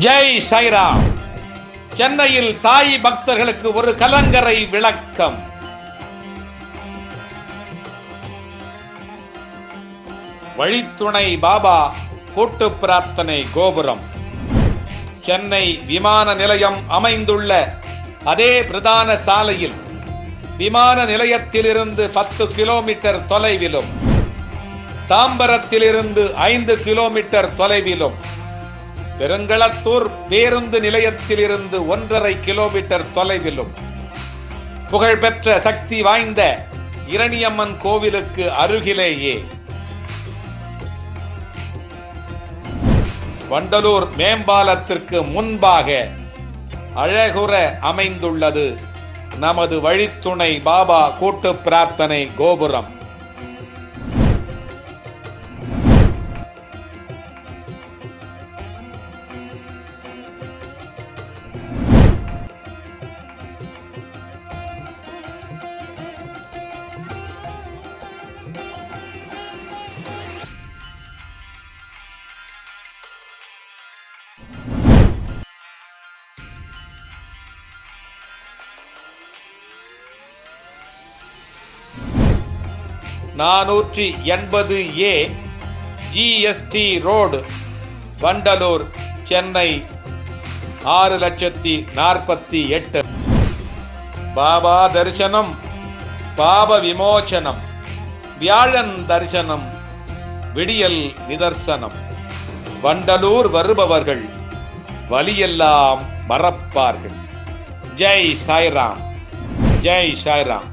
ஜெய் சாய்ராம். சென்னையில் சாய் பக்தர்களுக்கு ஒரு கலங்கரை விளக்கம். வழித்துணை பாபா கூட்டு பிரார்த்தனை கோபுரம். சென்னை விமான நிலையம் அமைந்துள்ள அதே பிரதான சாலையில் விமான நிலையத்திலிருந்து 10 கிலோமீட்டர் தொலைவிலும், தாம்பரத்திலிருந்து 5 கிலோமீட்டர் தொலைவிலும், பெருங்களத்தூர் பேருந்து நிலையத்திலிருந்து 1.5 கிலோமீட்டர் தொலைவிலும், புகழ்பெற்ற சக்தி வாய்ந்த இரணியம்மன் கோவிலுக்கு அருகிலேயே வண்டலூர் மேம்பாலத்திற்கு முன்பாக அழகுற அமைந்துள்ளது நமது வழித்துணை பாபா கூட்டு பிரார்த்தனை கோபுரம். (480A GST road, Vandalur, Chennai 6,48,000). Baba தரிசனம், பாப விமோசனம், வியாழன் தரிசனம், விடியல் நிதர்சனம். வண்டலூர் வருபவர்கள் வலியெல்லாம் மறப்பார்கள். ஜெய் சாய்ராம், ஜெய் சாய்ராம்.